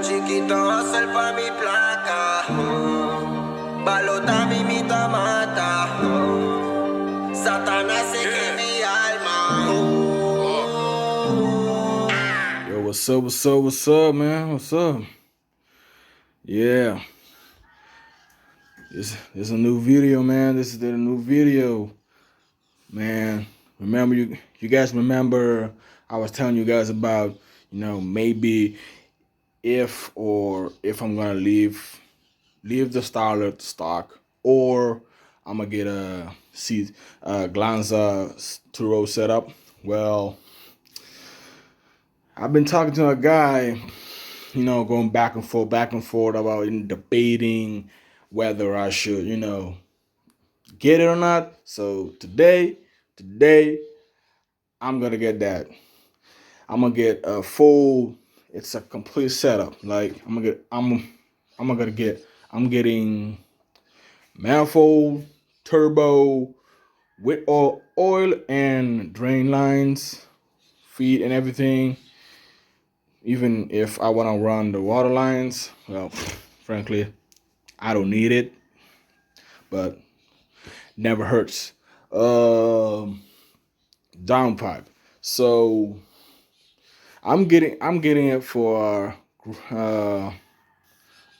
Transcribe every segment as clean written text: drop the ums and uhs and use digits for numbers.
chiquito hacer pa' mi placa. Balota mi mita mata. Satanás se que mi alma. Yo, what's up, man? What's up? Yeah. This is a new video, man. This is the new video. Man, remember you guys remember I was telling you guys about, maybe if I'm gonna leave the starlet stock, or I'm gonna get a glanza 2-row setup. Well, I've been talking to a guy, going back and forth about debating whether I should, get it or not. So today, I'm gonna get that. I'm gonna get a full. It's a complete setup. Like I'm getting manifold, turbo, with oil and drain lines, feed and everything. Even if I want to run the water lines, well, frankly, I don't need it, but never hurts. Downpipe. So I'm getting it for uh,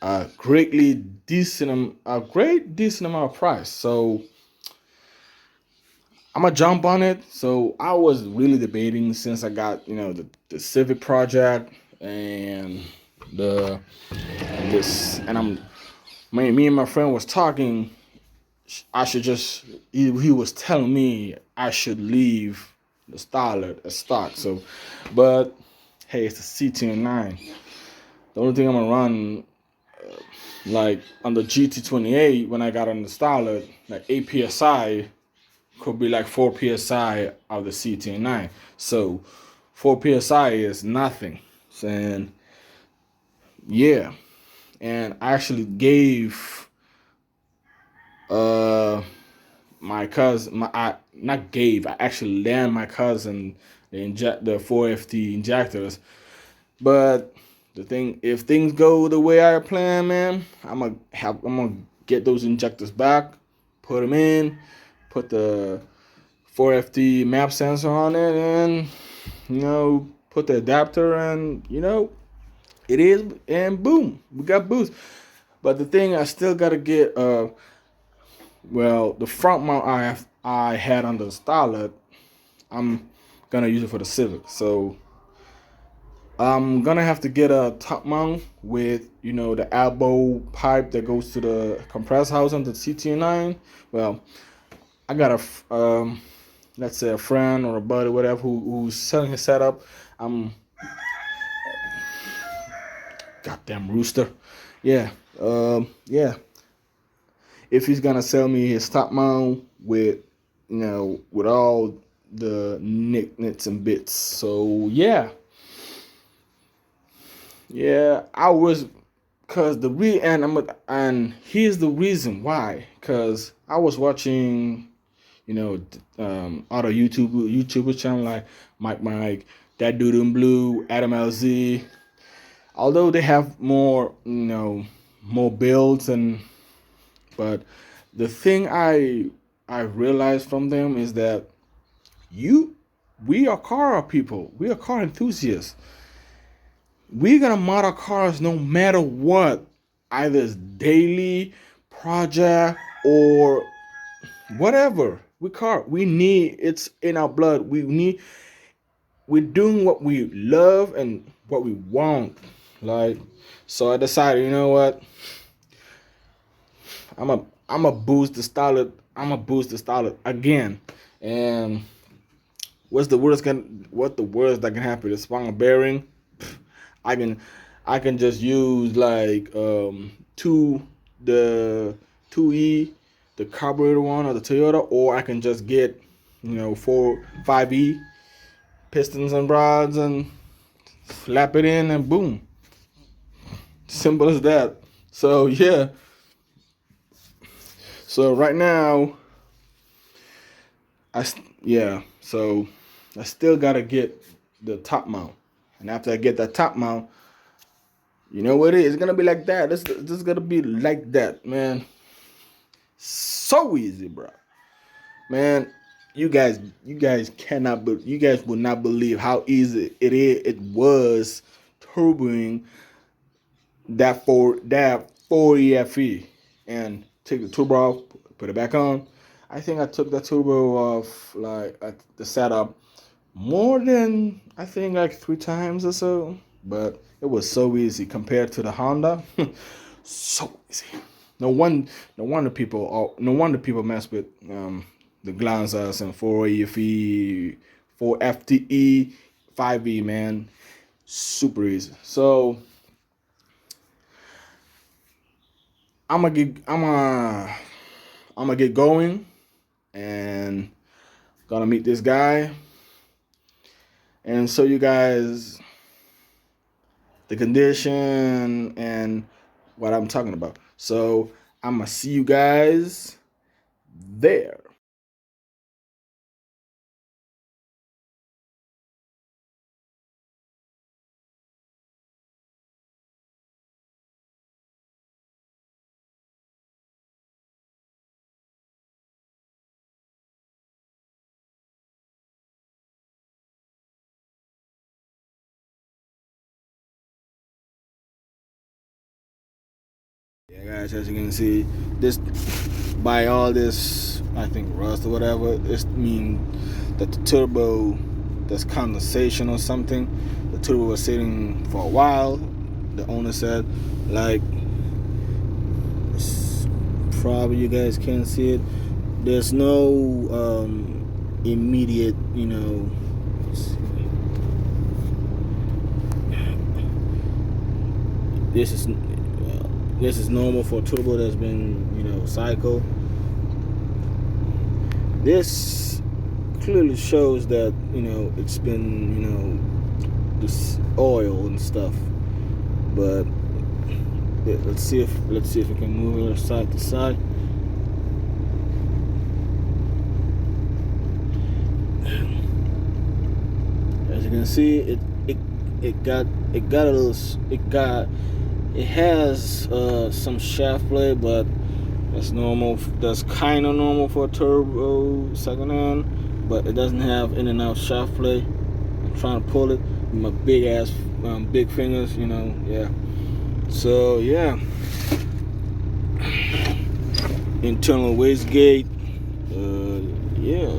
a great decent amount of price. So I'm gonna jump on it. So I was really debating since I got the Civic project and the this, and me and my friend was talking. I should just he was telling me I should leave the starlet as stock. So, but hey, it's a CT9. The only thing I'm gonna run, like on the GT28 when I got on the starlet, like 8 psi could be like 4 psi of the CT9. So 4 psi is nothing. And yeah, and I actually gave my cousin, I actually lent my cousin the 4FT injectors. But the thing, if things go the way I plan, man, I'm gonna get those injectors back, put them in, put the 4FT map sensor on it, and put the adapter, and it is, and boom, we got boost. But the thing, I still gotta get the front mount I had on the starlet, I'm gonna use it for the Civic. So I'm gonna have to get a top mount with the elbow pipe that goes to the compressor house on the CT9. Well, I got let's say a friend or a buddy, whatever, who's selling his setup. I'm goddamn rooster. Yeah, yeah. If he's gonna sell me his top mount with with all the nits and bits. So yeah, I was, cause and here's the reason why. Cause I was watching, other YouTuber channel like Mike, That Dude in Blue, Adam LZ. Although they have more, more builds, but the thing I realized from them is that we are car people, we are car enthusiasts. We're gonna mod our cars no matter what, either it's daily, project, or whatever. We need, it's in our blood. We're doing what we love and what we want. Like, so I decided, you know what? I'm a boost the starlet. I'm a boost the starlet again. And what the worst that can happen? The spinal bearing. I can I can just use like the 2E, the carburetor one, or the Toyota, or I can just get 5E pistons and rods and slap it in, and boom, simple as that. So yeah, so right now so I still gotta get the top mount, and after I get that top mount, You know what it is? It's gonna be like that. This is gonna be like that, man. So easy, bro. Man, you guys cannot, but you guys will not believe how easy it was turboing that 4EFE and take the turbo off, put it back on. I think I took the turbo off like at the setup more than I think like 3 times or so, but it was so easy compared to the Honda. So easy. No wonder people mess with the glanzas and 4EFE, 4FTE, 5E, man. Super easy. So I'm gonna get going and gonna meet this guy and show you guys the condition and what I'm talking about. So I'm gonna see you guys there. Yeah, guys, as you can see, this by all this, I think rust or whatever, it means that the turbo, there's condensation or something. The turbo was sitting for a while. The owner said, like, probably you guys can't see it. There's no immediate, this is normal for a turbo that's been, cycled. This clearly shows that, it's been, this oil and stuff. But yeah, let's see if we can move it side to side. As you can see, it has some shaft play, but that's normal. That's kind of normal for a turbo secondhand, but it doesn't have in and out shaft play. I'm trying to pull it with my big ass big fingers, yeah. So yeah, internal wastegate, yeah.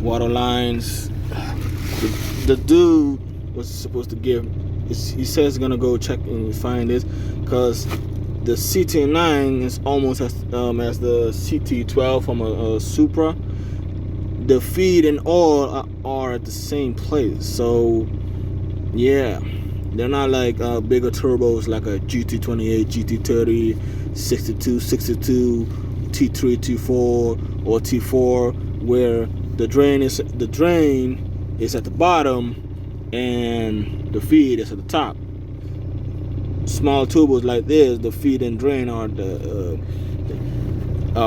Water lines. The dude was supposed to give. He says he's gonna go check and find this, because the CT9 is almost as the CT12 from a Supra. The feed and oil are at the same place, so yeah, they're not like bigger turbos like a GT28, GT30, 62, T3, T4, or T4, where the drain is at the bottom and the feed is at the top. Small turbos like this, the feed and drain are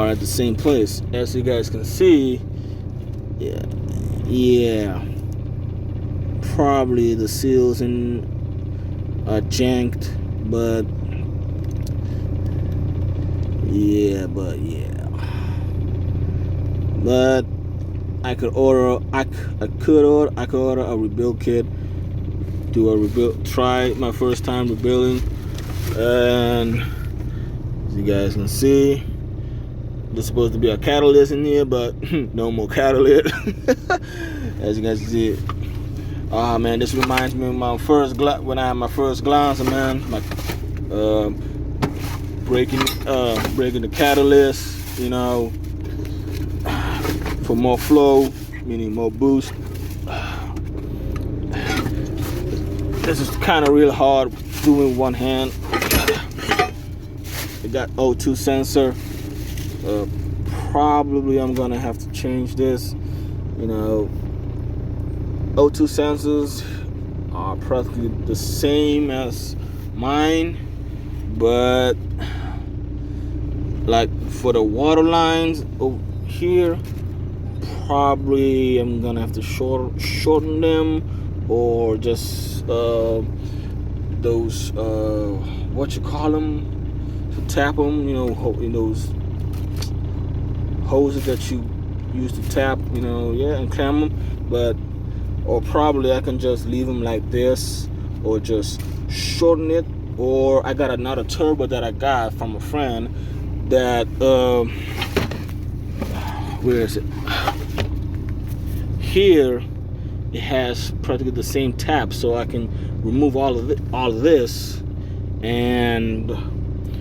at the same place. As you guys can see, yeah, probably the seals are janked, but yeah. But I could order a rebuild kit. Try my first time rebuilding, and as you guys can see, there's supposed to be a catalyst in here, but no more catalyst. As you guys can see, oh man, this reminds me of my first when I had my first glanza, man. My breaking the catalyst, for more flow, meaning more boost. This is kind of real hard doing one hand. It got O2 sensor. Probably I'm gonna have to change this. O2 sensors are practically the same as mine, but like for the water lines over here, probably I'm gonna have to shorten them, or just those what you call them, to tap them, in those hoses that you use to tap, and clamp them. But or probably I can just leave them like this, or just shorten it. Or I got another turbo that I got from a friend that where is it? Here it has practically the same tap, so I can remove all of this and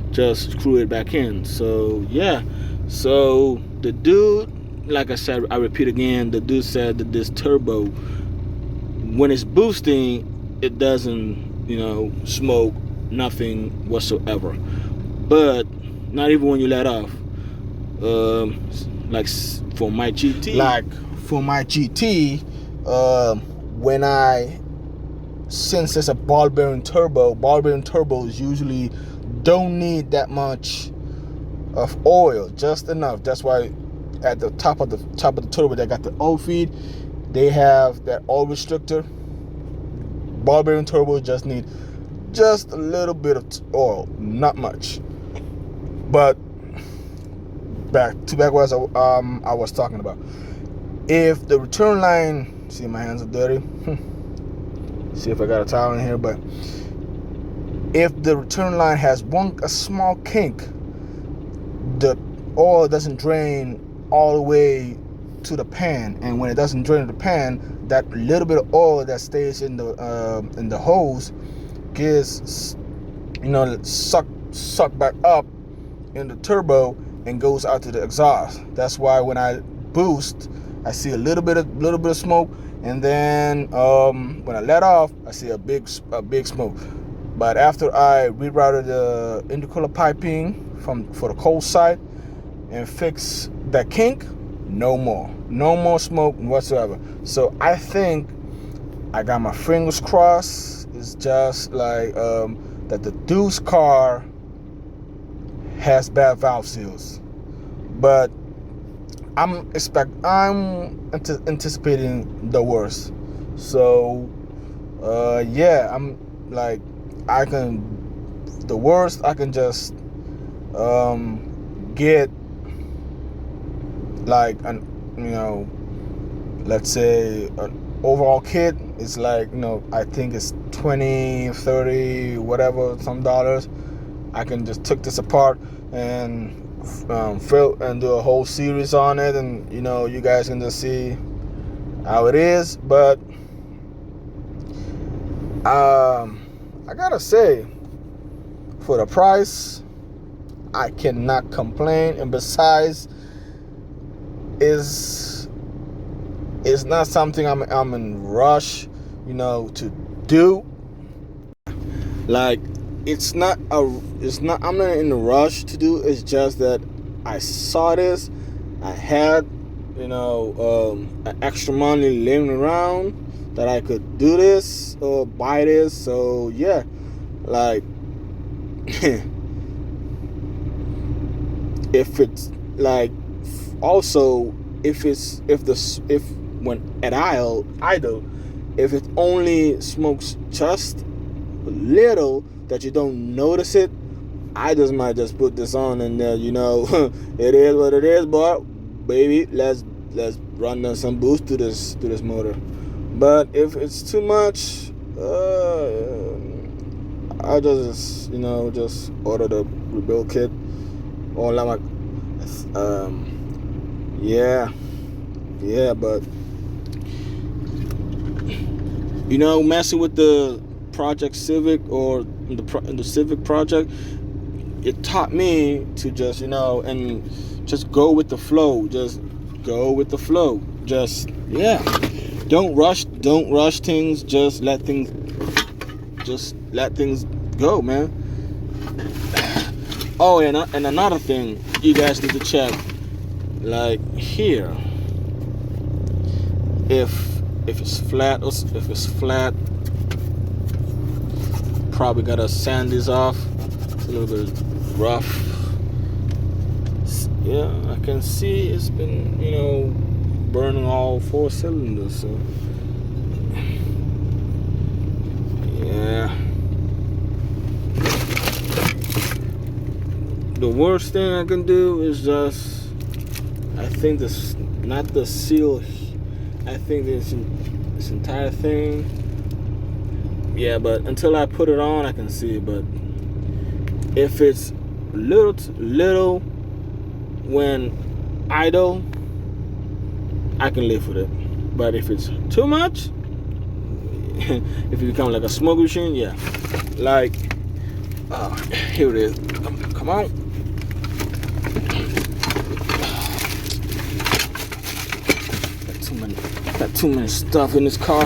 just screw it back in. So yeah, so the dude, like I said, I repeat again, the dude said that this turbo, when it's boosting, it doesn't smoke nothing whatsoever. But not even when you let off. Like for my GT, since it's a ball bearing turbos usually don't need that much of oil, just enough. That's why at the top of the turbo they got the oil feed, they have that oil restrictor. Ball bearing turbo just need just a little bit of oil, not much. But back what I was talking about. If the return line, see, my hands are dirty. See if I got a towel in here. But if the return line has a small kink, the oil doesn't drain all the way to the pan, and when it doesn't drain to the pan, that little bit of oil that stays in the hose gets sucked back up in the turbo and goes out to the exhaust. That's why when I boost, I see a little bit of smoke, and then when I let off, I see a big smoke. But after I rerouted the intercooler piping for the cold side and fix that kink, no more smoke whatsoever. So I think I got my fingers crossed. It's just like that the dude's car has bad valve seals, but I'm anticipating the worst. So yeah, I'm like, the worst I can just get like let's say an overall kit. It's like, I think it's 20, 30, whatever, some dollars. I can just take this apart and fill and do a whole series on it, and you guys can just see how it is. But I gotta say, for the price, I cannot complain. And besides, it's not something I'm in rush to do. Like, I'm not in a rush to do. It's just that I saw this, I had extra money laying around that I could do this or buy this. So yeah, like if it's like, also if when at idle, if it only smokes just a little that you don't notice it, I just might just put this on, and it is what it is, but baby, let's run some boost to this motor. But if it's too much, I just just order the rebuild kit, or like but messing with the Project Civic or the Civic project, it taught me to just and just go with the flow. Just go with the flow. Just don't rush things. Just let things go, man. Oh, and another thing you guys need to check, like here, if it's flat, probably gotta sand this off. It's a little bit rough. Yeah, I can see it's been burning all 4 cylinders. So yeah. The worst thing I can do is just, I think this, not the seal, I think this entire thing. Yeah, but until I put it on, I can see it. But if it's little when idle, I can live with it. But if it's too much, if it becomes like a smoke machine, yeah. Like, here it is. Come on. Got too many stuff in this car.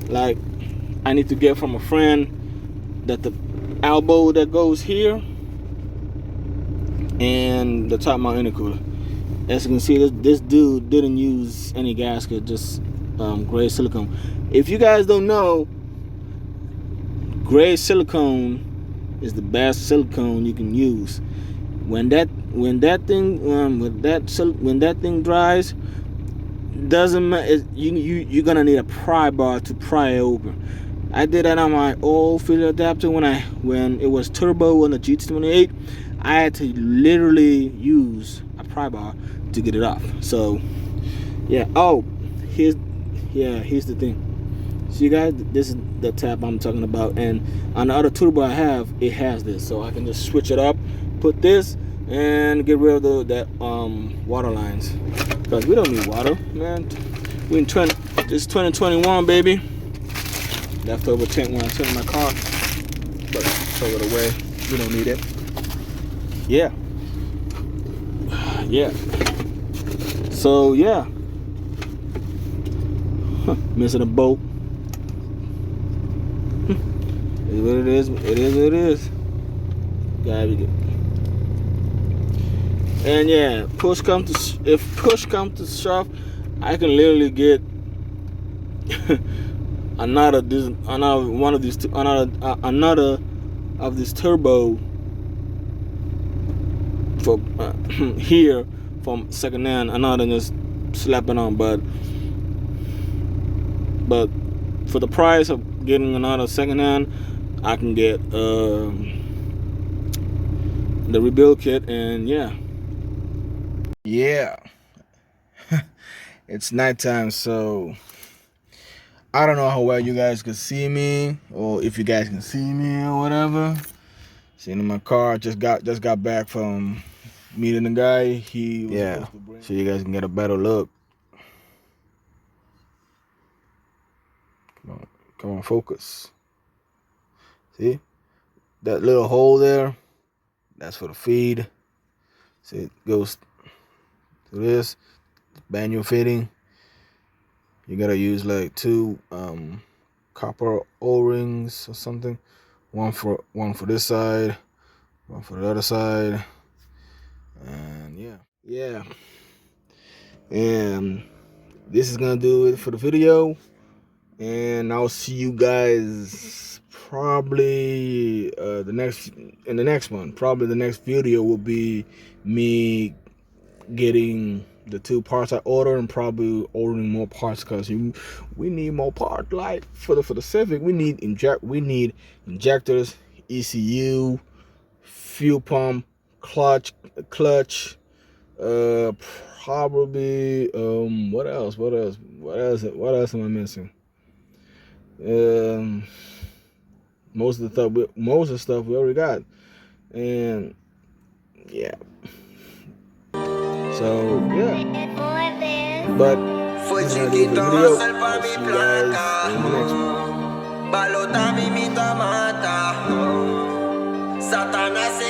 Like, I need to get from a friend that the elbow that goes here and the top of my intercooler. As you can see, this dude didn't use any gasket, just gray silicone. If you guys don't know, gray silicone is the best silicone you can use. When that thing dries, doesn't matter. You're gonna need a pry bar to pry it open. I did that on my old filter adapter when it was turbo on the GT28. I had to literally use a pry bar to get it off. So yeah. Oh, here's the thing. So you guys, this is the tab I'm talking about, and on the other turbo I have, it has this, so I can just switch it up, put this, and get rid of that water lines, because we don't need water, man. We in 2021, baby. Leftover tank when I took my car, but throw it away. We don't need it. Yeah. So yeah. Missing a bolt. It is what it is. It is what it is. Gotta be good. And yeah, if push comes to shove, I can literally get another of this turbo for here from secondhand. Another just slapping on, but for the price of getting another secondhand, I can get the rebuild kit, and yeah. It's nighttime, so I don't know how well you guys can see me, or if you guys can see me or whatever. Sitting in my car, just got back from meeting the guy. He was supposed to bring, so you guys can get a better look. Come on, focus. See that little hole there? That's for the feed. See, it goes to this manual fitting. You gotta use like 2 copper O-rings or something. One for this side, one for the other side, and yeah. And this is gonna do it for the video. And I'll see you guys probably in the next one. Probably the next video will be me getting the 2 parts I ordered, and probably ordering more parts, because we need more parts. Like for the Civic, we need injectors, ECU, fuel pump, clutch. Probably what else am I missing? Most of the stuff we already got, and yeah. So yeah, but Fue this is gonna do the chiquito video. hacer pa' I'll mi see you guys in the next one. placa. Balota mi mata. Satanás